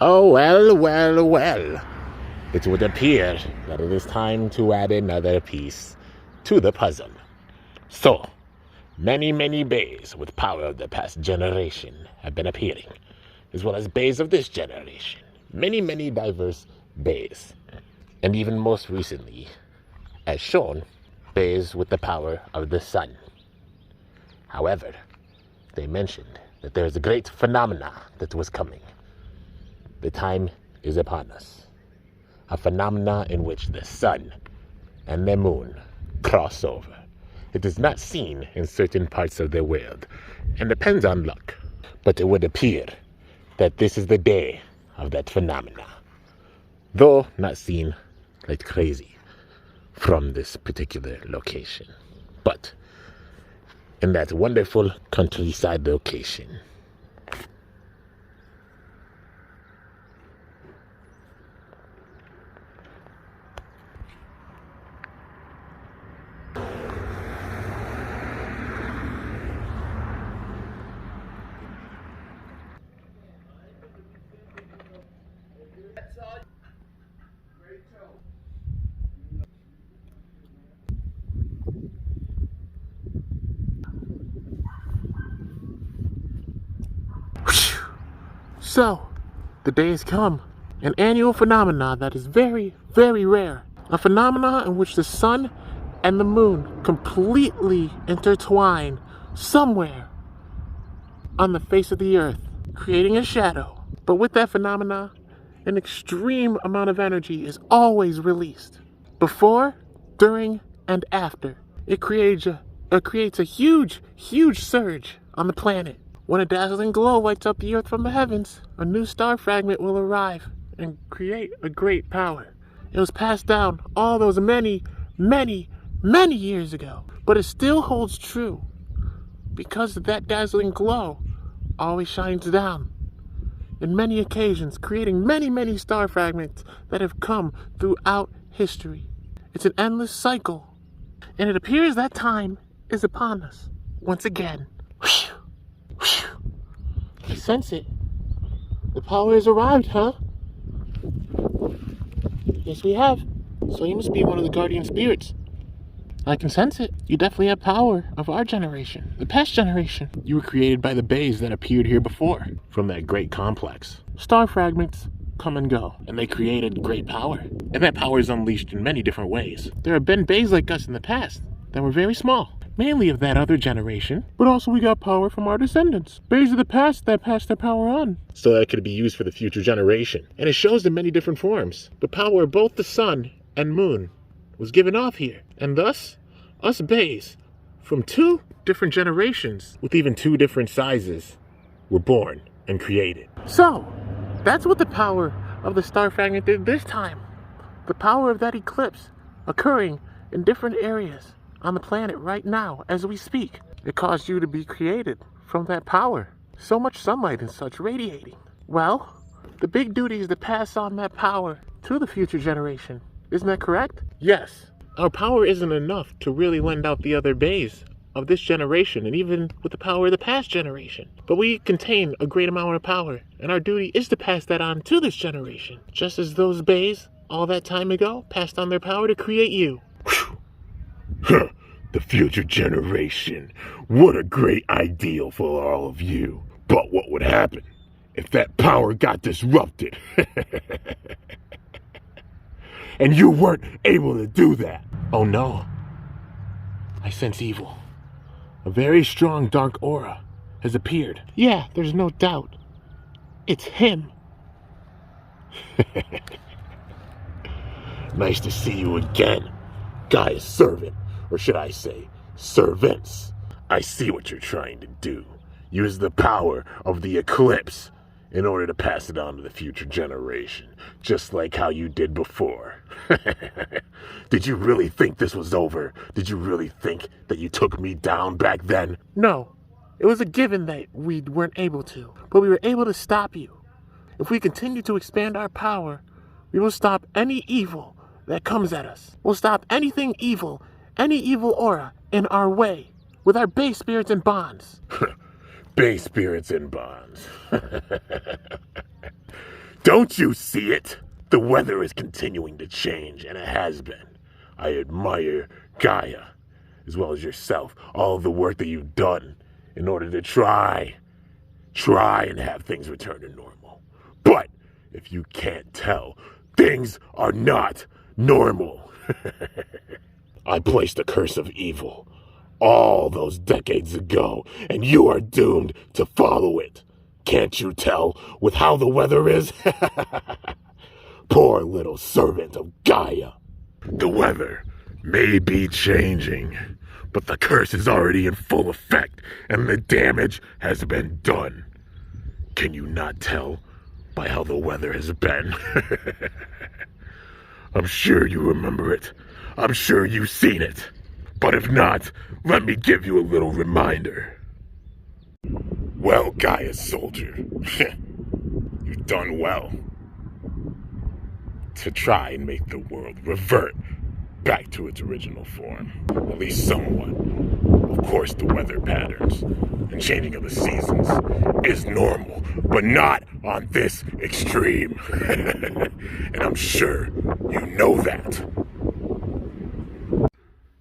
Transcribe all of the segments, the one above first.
Oh, well, well, well. It would appear that it is time to add another piece to the puzzle. So, many, many bays with power of the past generation have been appearing, as well as bays of this generation. Many, many diverse bays. And even most recently, as shown, bays with the power of the sun. However, they mentioned that there is a great phenomena that was coming. The time is upon us. A phenomena in which the sun and the moon cross over. It is not seen in certain parts of the world and depends on luck. But it would appear that this is the day of that phenomena. Though not seen like crazy from this particular location. But in that wonderful countryside location. So, the day has come. An annual phenomena that is very, very rare. A phenomena in which the sun and the moon completely intertwine somewhere on the face of the earth, creating a shadow. But with that phenomena, an extreme amount of energy is always released. Before, during, and after. It creates a huge, huge surge on the planet. When a dazzling glow lights up the earth from the heavens, a new star fragment will arrive and create a great power. It was passed down all those many, many, many years ago, but it still holds true because that dazzling glow always shines down in many occasions, creating many, many star fragments that have come throughout history. It's an endless cycle, and it appears that time is upon us once again. I sense it. The power has arrived, huh? Yes, we have. So you must be one of the guardian spirits. I can sense it. You definitely have power of our generation, the past generation. You were created by the bays that appeared here before, from that great complex. Star fragments come and go, and they created great power. And that power is unleashed in many different ways. There have been bays like us in the past that were very small. Mainly of that other generation, but also we got power from our descendants. Bays of the past that passed their power on. So that it could be used for the future generation. And it shows in many different forms. The power of both the sun and moon was given off here. And thus, us bays, from two different generations, with even two different sizes, were born and created. So, that's what the power of the star fragment did this time. The power of that eclipse occurring in different areas on the planet right now as we speak. It caused you to be created from that power. So much sunlight and such radiating. Well, the big duty is to pass on that power to the future generation. Isn't that correct? Yes. Our power isn't enough to really lend out the other bays of this generation and even with the power of the past generation. But we contain a great amount of power, and our duty is to pass that on to this generation. Just as those bays all that time ago passed on their power to create you. The future generation. What a great ideal for all of you. But what would happen if that power got disrupted? And you weren't able to do that? Oh no. I sense evil. A very strong dark aura has appeared. Yeah, there's no doubt. It's him. Nice to see you again, Gaia's servant. Or should I say, servants. I see what you're trying to do. Use the power of the eclipse in order to pass it on to the future generation, just like how you did before. Did you really think this was over? Did you really think that you took me down back then? No, it was a given that we weren't able to, but we were able to stop you. If we continue to expand our power, we will stop any evil that comes at us. We'll stop anything evil, any evil aura in our way with our base spirits and bonds. Base spirits and bonds. Don't you see it? The weather is continuing to change, and it has been. I admire Gaia, as well as yourself, all of the work that you've done in order to try and have things return to normal. But if you can't tell, things are not normal. I placed a curse of evil all those decades ago, and you are doomed to follow it. Can't you tell with how the weather is? Poor little servant of Gaia. The weather may be changing, but the curse is already in full effect, and the damage has been done. Can you not tell by how the weather has been? I'm sure you remember it. I'm sure you've seen it. But if not, let me give you a little reminder. Well, Gaia soldier, you've done well to try and make the world revert back to its original form, at least somewhat. Of course, the weather patterns and changing of the seasons is normal, but not on this extreme. And I'm sure you know that.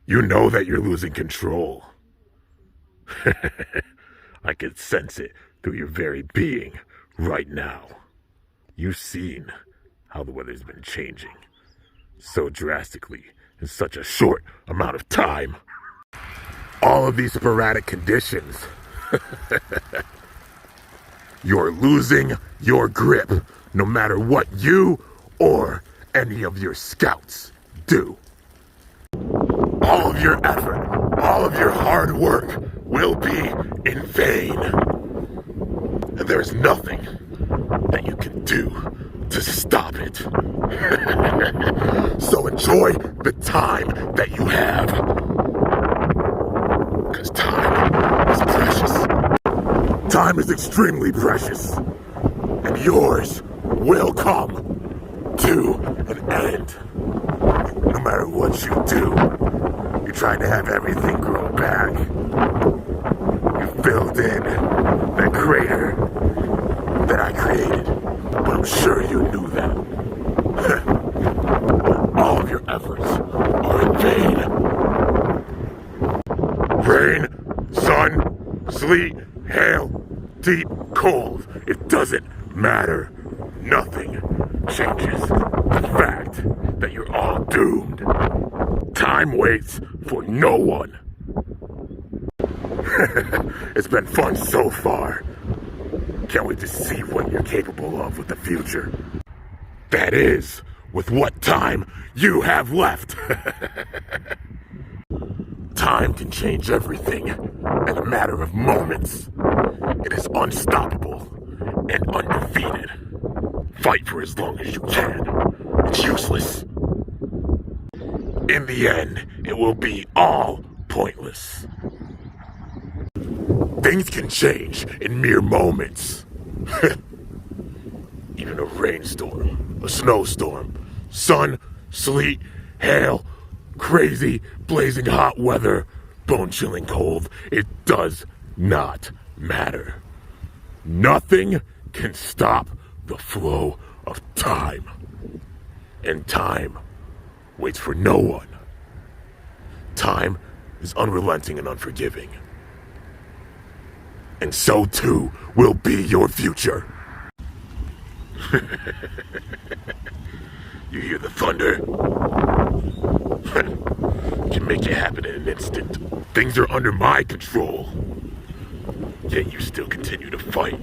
You know that you're losing control. I can sense it through your very being right now. You've seen how the weather's been changing so drastically in such a short amount of time. All of these sporadic conditions. You're losing your grip no matter what you or any of your scouts do. All of your effort, all of your hard work will be in vain. And there's nothing that you can do to stop it. So enjoy the time that you have. Because time is precious. Time is extremely precious. And yours will come to an end. No matter what you do, you're trying to have everything grow back. You filled in that crater that I created, but I'm sure you knew that. All of your efforts are in vain. Rain, sun, sleet, hail, deep, cold, it doesn't matter. Nothing changes the fact that you're all doomed. Time waits for no one. It's been fun so far. Can't wait to see what you're capable of with the future. That is, with what time you have left. Time can change everything in a matter of moments. It is unstoppable and undefeated. Fight for as long as you can. It's useless. In the end, it will be all pointless. Things can change in mere moments. Even a rainstorm, a snowstorm, sun, sleet, hail, crazy, blazing hot weather, bone-chilling cold, it does not matter. Nothing can stop the flow of time. And time waits for no one. Time is unrelenting and unforgiving. And so too will be your future. You hear the thunder? Can make it happen in an instant. Things are under my control. Yet you still continue to fight.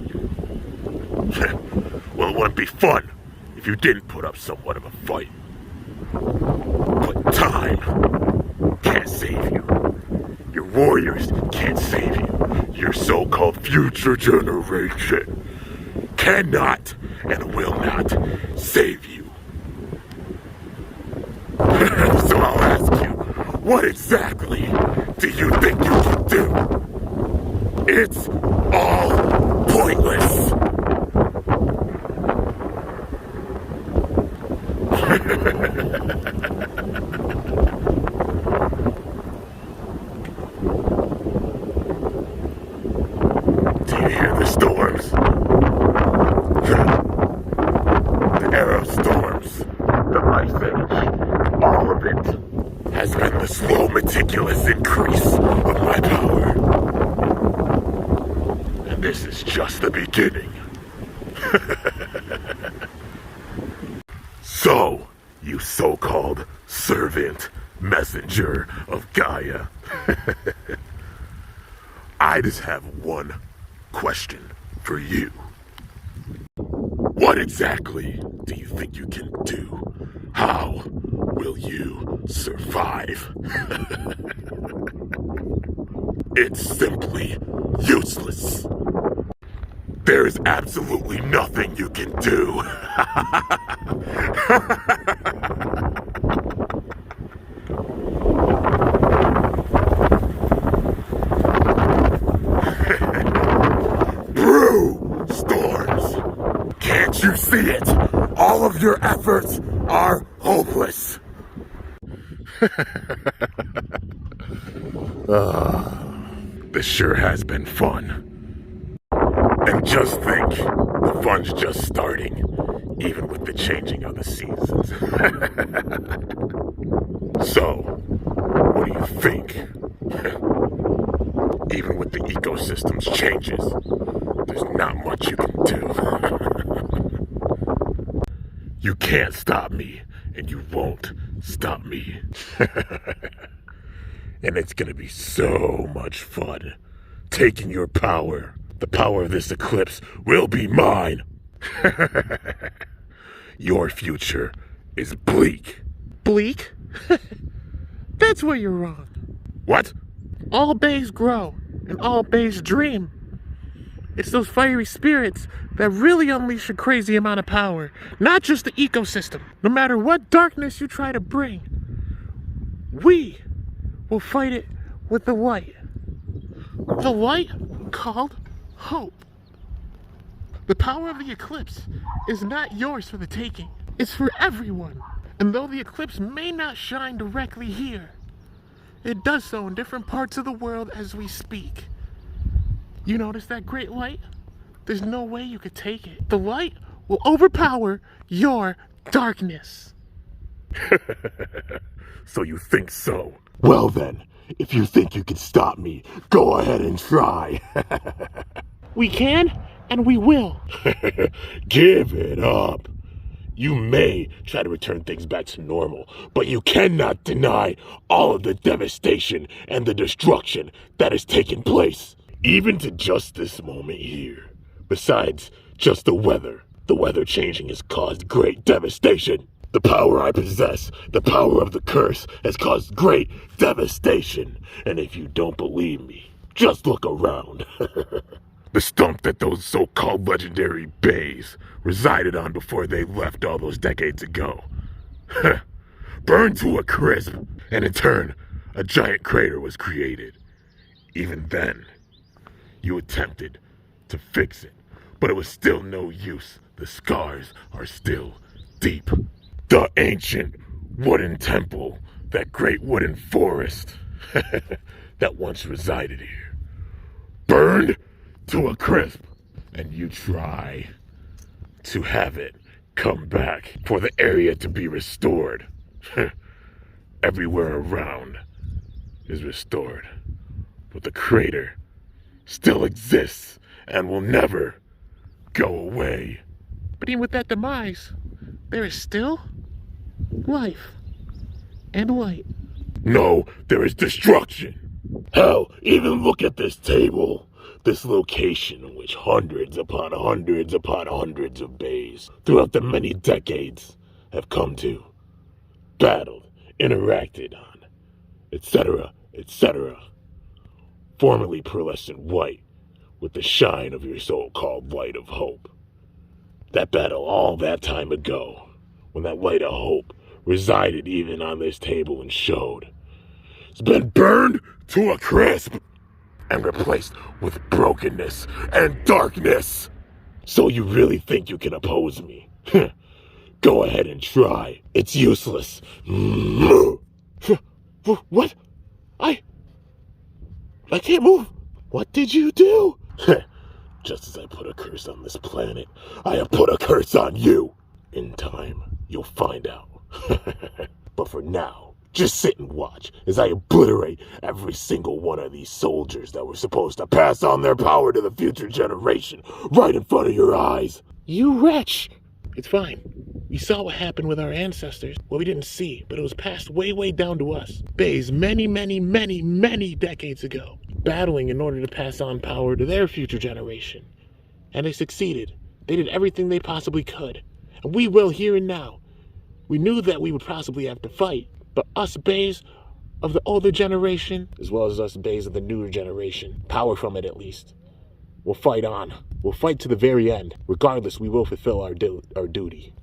Well, it wouldn't be fun if you didn't put up somewhat of a fight. But time can't save you. Your warriors can't save you. Your so-called future generation cannot and will not save you. So I'll ask you, what exactly do you think you can do? It's all pointless. Do you hear the storms? meticulous increase of my power. And this is just the beginning. So, you so-called servant, messenger of Gaia. I just have one question for you. What exactly do you think you can do? How will you survive? It's simply useless. There is absolutely nothing you can do. Brew storms. Can't you see it? All of your efforts are hopeless. This sure has been fun. And just think, the fun's just starting, even with the changing of the seasons. So, what do you think? Even with the ecosystem's changes, there's not much you can do. You can't stop me, and you won't stop me. And it's gonna be so much fun, taking your power. The power of this eclipse will be mine. Your future is bleak. Bleak? That's where you're wrong. What? All bays grow, and all bays dream. It's those fiery spirits that really unleash a crazy amount of power, not just the ecosystem. No matter what darkness you try to bring, we will fight it with the light. The light called hope. The power of the eclipse is not yours for the taking. It's for everyone. And though the eclipse may not shine directly here, it does so in different parts of the world as we speak. You notice that great light? There's no way you could take it. The light will overpower your darkness. So you think so? Well then, if you think you can stop me, go ahead and try. We can, and we will. Give it up. You may try to return things back to normal, but you cannot deny all of the devastation and the destruction that has taken place. Even to just this moment here. Besides just the weather changing has caused great devastation. The power I possess, the power of the curse, has caused great devastation. And if you don't believe me, just look around. The stump that those so-called legendary bays resided on before they left all those decades ago. Burned to a crisp, and in turn, a giant crater was created. Even then, you attempted to fix it, but it was still no use. The scars are still deep. The ancient wooden temple, that great wooden forest that once resided here, burned to a crisp, and you try to have it come back for the area to be restored. Everywhere around is restored, but the crater still exists and will never go away. But even with that demise, there is still life and light. No, there is destruction. Hell, even look at this table. This location in which hundreds upon hundreds upon hundreds of bays throughout the many decades have come to, battled, interacted on, etc., etc. Formerly pearlescent white with the shine of your so-called light of hope. That battle all that time ago, when that light of hope resided even on this table and showed, it's been burned to a crisp and replaced with brokenness and darkness. So you really think you can oppose me? Go ahead and try. It's useless. What? I can't move. What did you do? Just as I put a curse on this planet, I have put a curse on you. In time, you'll find out. But for now, Just sit and watch as I obliterate every single one of these soldiers that were supposed to pass on their power to the future generation right in front of your eyes. You wretch! It's fine. We saw what happened with our ancestors. Well, we didn't see, but it was passed way, way down to us. Bays many, many, many, many decades ago, battling in order to pass on power to their future generation. And they succeeded. They did everything they possibly could. And we will here and now. We knew that we would possibly have to fight, but us Bays of the older generation, as well as us Bays of the newer generation, power from it at least, we'll fight on. We'll fight to the very end. Regardless, we will fulfill our duty.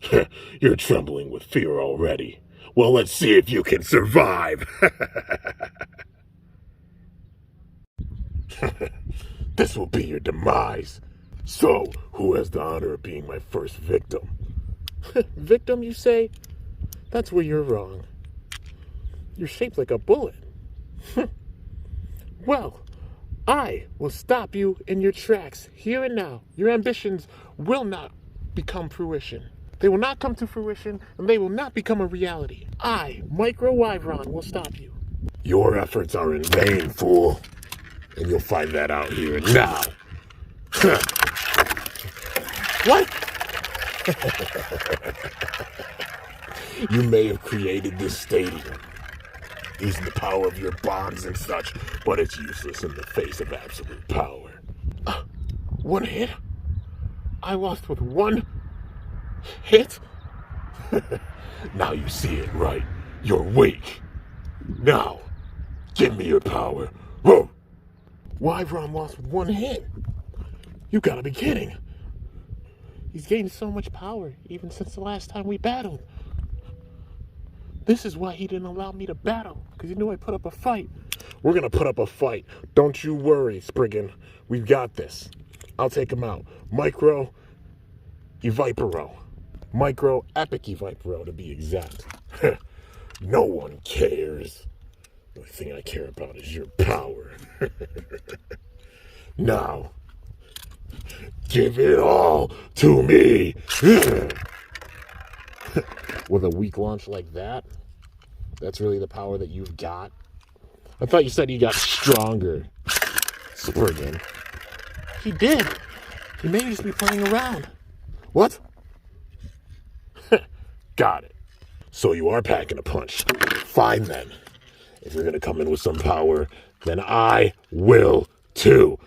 You're trembling with fear already. Well, let's see if you can survive. This will be your demise. So, who has the honor of being my first victim? Victim, you say? That's where you're wrong. You're shaped like a bullet. Well, I will stop you in your tracks here and now. Your ambitions will not become fruition. They will not come to fruition, and they will not become a reality. I, Micro Wyvron, will stop you. Your efforts are in vain, fool. And you'll find that out here and now. What? You may have created this stadium, using the power of your bonds and such, but it's useless in the face of absolute power. One hit? I lost with one hit? Now you see it, right? You're weak. Now, give me your power. Whoa! Wyvron lost with one hit? You gotta be kidding. He's gained so much power, even since the last time we battled. This is why he didn't allow me to battle, because he knew I'd put up a fight. We're gonna put up a fight. Don't you worry, Spriggan. We've got this. I'll take him out. Micro Evipero. Micro Epic Evipero, to be exact. No one cares. The only thing I care about is your power. Now, give it all to me. With a weak launch like that, that's really the power that you've got? I thought you said you got stronger. Spriggan. He did. He may just be playing around. What? Got it. So you are packing a punch. Fine then. If you're gonna come in with some power, then I will too.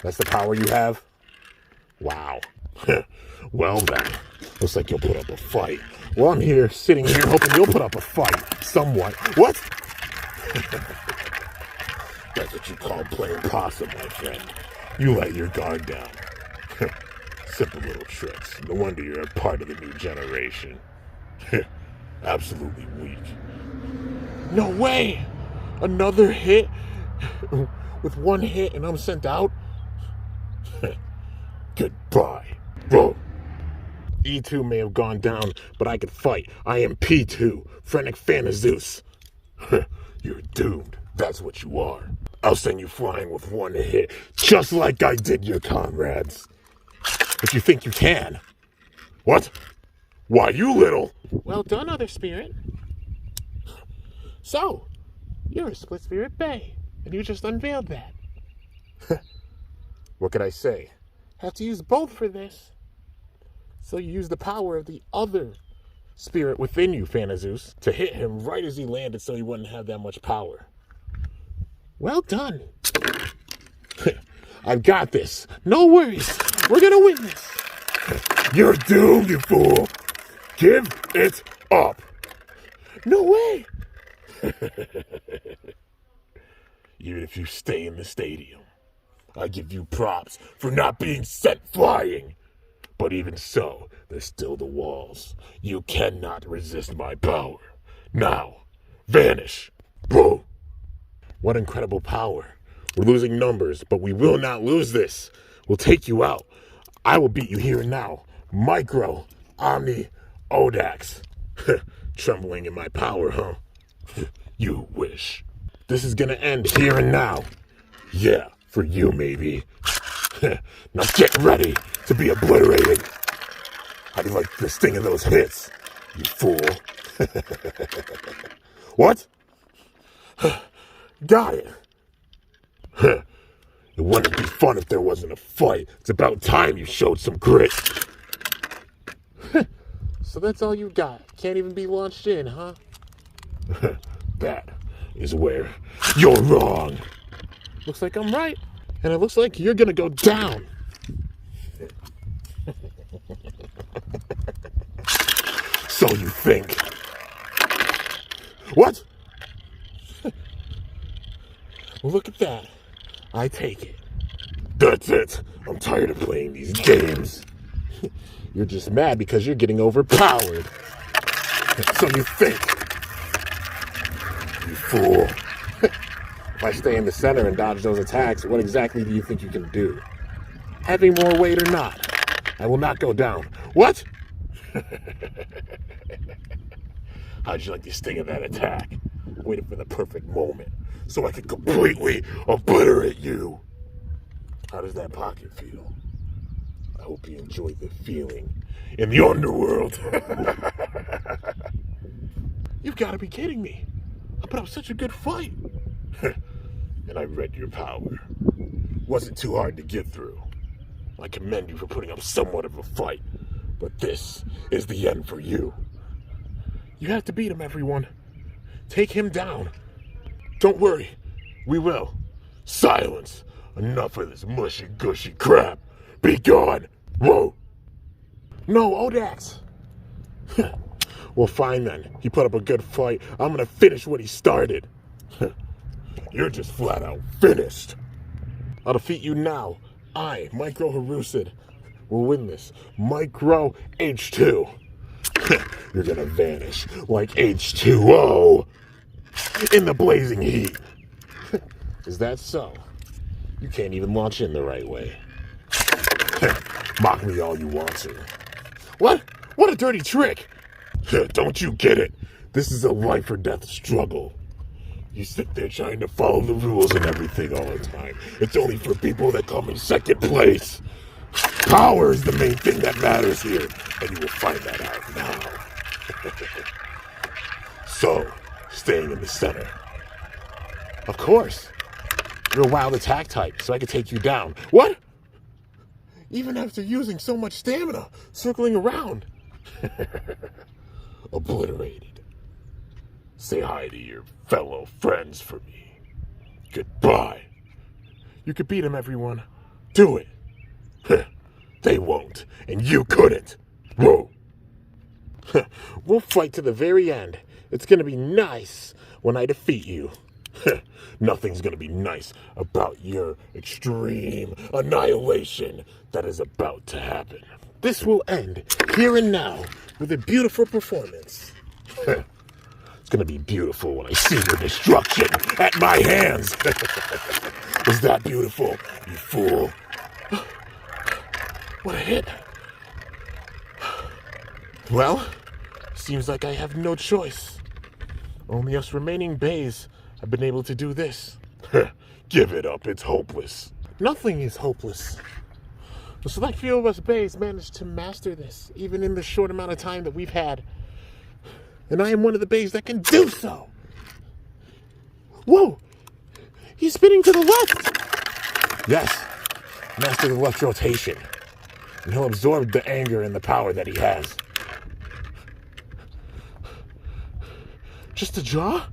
That's the power you have? Wow. Well then, looks like you'll put up a fight. Well, I'm here, sitting here, hoping you'll put up a fight. Somewhat. What? That's what you call playing possum, my friend. You let your guard down. Simple little tricks. No wonder you're a part of the new generation. Absolutely weak. No way! Another hit? With one hit and I'm sent out? Goodbye. Whoa. E2 may have gone down, but I could fight. I am P2, Phrenic Fan of Zeus. You're doomed. That's what you are. I'll send you flying with one hit, just like I did your comrades. If you think you can. What? Why, you little... Well done, Other Spirit. So, you're a Split Spirit Bay, and you just unveiled that. What could I say? Have to use both for this. So you use the power of the other spirit within you, Phanazeus, to hit him right as he landed so he wouldn't have that much power. Well done. I've got this. No worries. We're gonna win this. You're doomed, you fool. Give it up. No way. Even if you stay in the stadium, I give you props for not being sent flying. But even so, there's still the walls. You cannot resist my power. Now, vanish. Boom. What incredible power. We're losing numbers, but we will not lose this. We'll take you out. I will beat you here and now. Micro, Omni, Odax. Trembling in my power, huh? You wish. This is gonna end here and now. Yeah, for you maybe. Now get ready to be obliterated. How do you like the sting of those hits, you fool? What? Got it. It wouldn't be fun if there wasn't a fight. It's about time you showed some grit. So that's all you got? Can't even be launched in, huh? That is where you're wrong. Looks like I'm right. And it looks like you're gonna go down. So you think. What? Well, look at that. I take it. That's it. I'm tired of playing these games. You're just mad because you're getting overpowered. So you think. You fool. If I stay in the center and dodge those attacks, what exactly do you think you can do? Having more weight or not, I will not go down. What? How'd you like the sting of that attack? Waiting for the perfect moment so I could completely obliterate you. How does that pocket feel? I hope you enjoy the feeling in the underworld. You've got to be kidding me. I put up such a good fight. And I read your power. Wasn't too hard to get through. I commend you for putting up somewhat of a fight, but this is the end for you. You have to beat him, everyone. Take him down. Don't worry, we will. Silence. Enough of this mushy-gushy crap. Be gone. Whoa. No, Odax. Well, fine then. He put up a good fight. I'm gonna finish what he started. You're just flat out finished. I'll defeat you now. I, Micro Harusid, will win this. Micro H2. You're gonna vanish like H2O in the blazing heat. Is that so? You can't even launch in the right way. Mock me all you want to. What? What a dirty trick! Don't you get it? This is a life or death struggle. You sit there trying to follow the rules and everything all the time. It's only for people that come in second place. Power is the main thing that matters here, and you will find that out now. So, staying in the center. Of course. You're a wild attack type, so I could take you down. What? Even after using so much stamina, circling around. Obliterated. Say hi to your fellow friends for me. Goodbye. You could beat him, everyone. Do it. They won't, and you couldn't. Whoa. We'll fight to the very end. It's gonna be nice when I defeat you. Nothing's gonna be nice about your extreme annihilation that is about to happen. This will end here and now with a beautiful performance. It's gonna be beautiful when I see your destruction at my hands. Is that beautiful, you fool? What a hit. Well, seems like I have no choice. Only us remaining bays have been able to do this. Give it up, it's hopeless. Nothing is hopeless. The select few of us bays managed to master this, even in the short amount of time that we've had. And I am one of the bays that can do so. Whoa! He's spinning to the left! Yes, master the left rotation. And he'll absorb the anger and the power that he has. Just a jaw?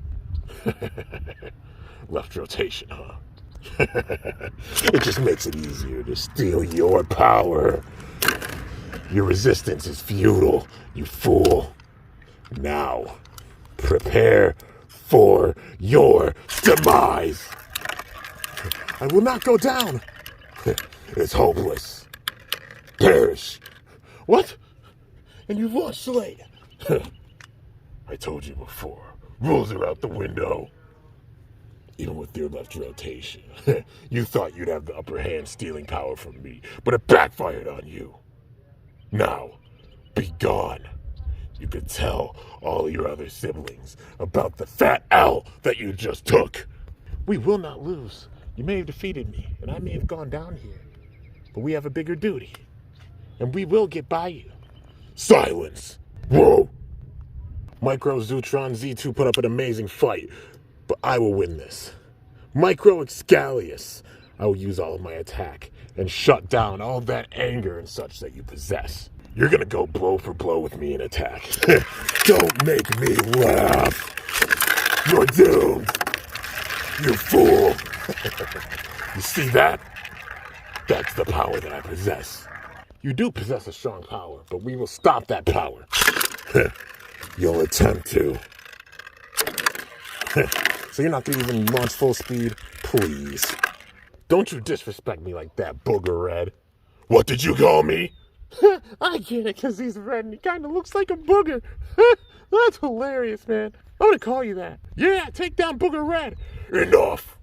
Left rotation, huh? It just makes it easier to steal your power. Your resistance is futile, you fool. Now, prepare for your demise. I will not go down. It's hopeless. Perish. What? And you've launched late. I told you before, rules are out the window. Even with your left rotation, you thought you'd have the upper hand stealing power from me, but it backfired on you. Now, be gone. You could tell all your other siblings about the fat L that you just took. We will not lose. You may have defeated me, and I may have gone down here. But we have a bigger duty. And we will get by you. Silence! Whoa! Micro Zutron Z2 put up an amazing fight, but I will win this. Micro Excalius, I will use all of my attack and shut down all that anger and such that you possess. You're gonna go blow for blow with me in attack. Don't make me laugh. You're doomed. You fool. You see that? That's the power that I possess. You do possess a strong power, but we will stop that power. You'll attempt to. So you're not gonna even launch full speed? Please. Don't you disrespect me like that, Booger Red. What did you call me? I get it, because he's red and he kind of looks like a booger. That's hilarious, man. I'm going to call you that. Yeah, take down Booger Red. Enough.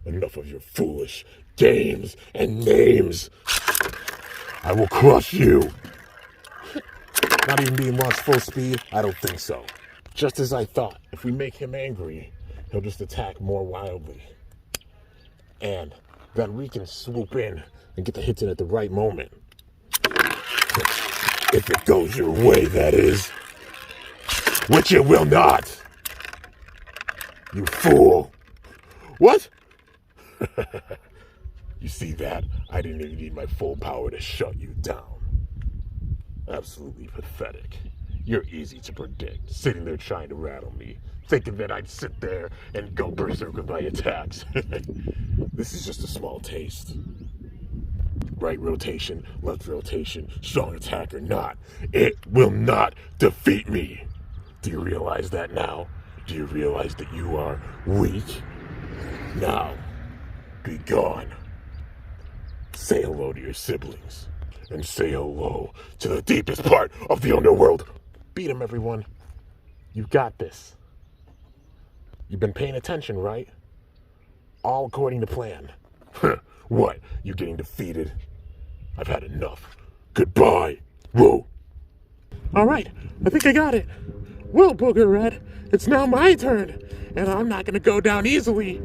Enough of your foolish games and names. I will crush you. Not even being launched full speed? I don't think so. Just as I thought, if we make him angry, he'll just attack more wildly. And then we can swoop in and get the hits in at the right moment. If it goes your way, that is. Which it will not. You fool. What? You see that? I didn't even need my full power to shut you down. Absolutely pathetic. You're easy to predict, sitting there trying to rattle me, thinking that I'd sit there and go berserk with my attacks. This is just a small taste. Right rotation, left rotation, strong attack or not, it will not defeat me. Do you realize that now? Do you realize that you are weak? Now, be gone. Say hello to your siblings, and say hello to the deepest part of the underworld. Beat him, everyone. You've got this. You've been paying attention, right? All according to plan. What? You getting defeated? I've had enough. Goodbye. Whoa. All right, I think I got it. Well, Booger Red, it's now my turn, and I'm not going to go down easily.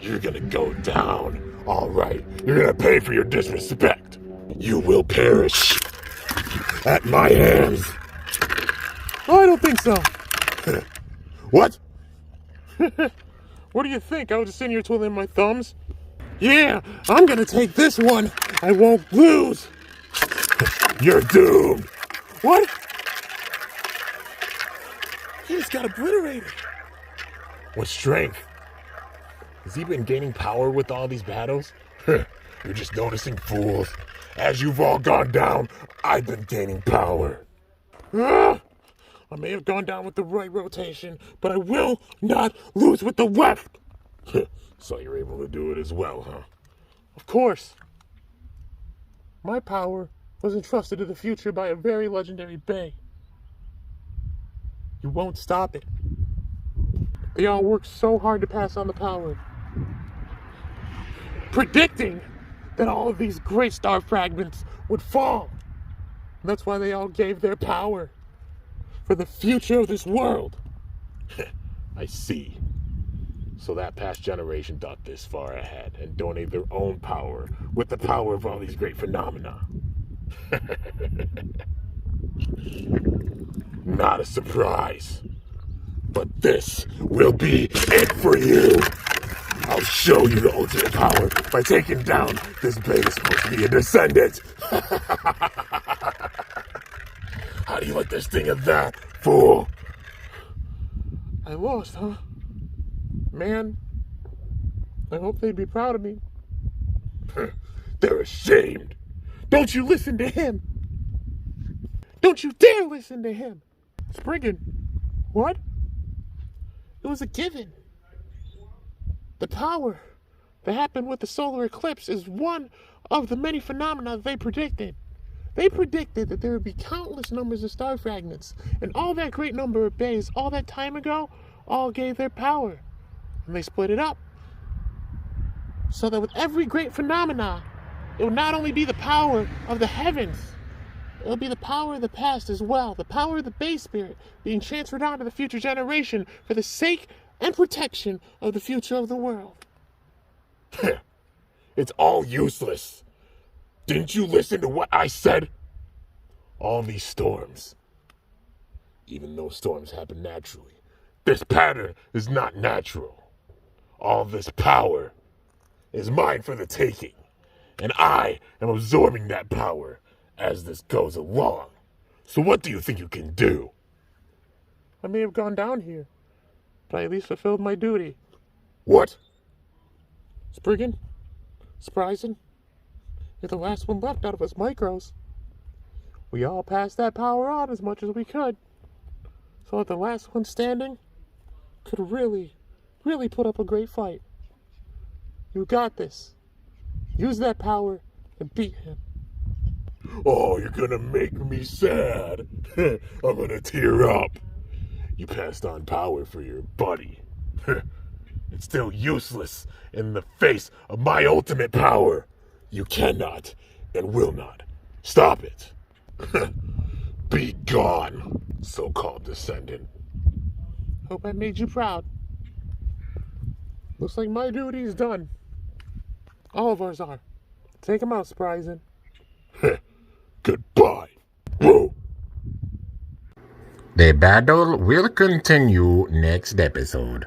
You're gonna go down. All right. You're gonna pay for your disrespect. You will perish at my hands. Oh, I don't think so. What? What do you think? I was just sitting here twiddling my thumbs. Yeah, I'm going to take this one. I won't lose. You're doomed. What? He just got obliterated. What strength? Has he been gaining power with all these battles? You're just noticing, fools. As you've all gone down, I've been gaining power. I may have gone down with the right rotation, but I will not lose with the left. So you're able to do it as well, huh? Of course. My power was entrusted to the future by a very legendary Bey. You won't stop it. They all worked so hard to pass on the power, predicting that all of these great star fragments would fall. And that's why they all gave their power for the future of this world. I see. So that past generation thought this far ahead and donated their own power with the power of all these great phenomena. Not a surprise. But this will be it for you. I'll show you the ultimate power by taking down this Bey is supposed to be a descendant. How do you like this thing of that, fool? I lost, huh? Man, I hope they'd be proud of me. They're ashamed. Don't you listen to him. Don't you dare listen to him. Spriggan, what? It was a given. The power that happened with the solar eclipse is one of the many phenomena they predicted. They predicted that there would be countless numbers of star fragments, and all that great number of Beys all that time ago all gave their power. And they split it up. So that with every great phenomena, it would not only be the power of the heavens, it will be the power of the past as well, the power of the Bey spirit being transferred on to the future generation for the sake and protection of the future of the world. It's all useless. Didn't you listen to what I said? All these storms, even though storms happen naturally. This pattern is not natural. All this power is mine for the taking, and I am absorbing that power as this goes along. So what do you think you can do? I may have gone down here, but I at least fulfilled my duty. What? Spriggan, Sprison, you're the last one left out of us micros. We all passed that power on as much as we could, so that the last one standing could really put up a great fight. You got this. Use that power and beat him. Oh, you're gonna make me sad. I'm gonna tear up. You passed on power for your buddy. It's still useless in the face of my ultimate power. You cannot and will not stop it. Be gone, so-called descendant. Hope I made you proud. Looks like my duty is done. All of ours are. Take him out, Sprison. Goodbye. Whoa. The battle will continue next episode.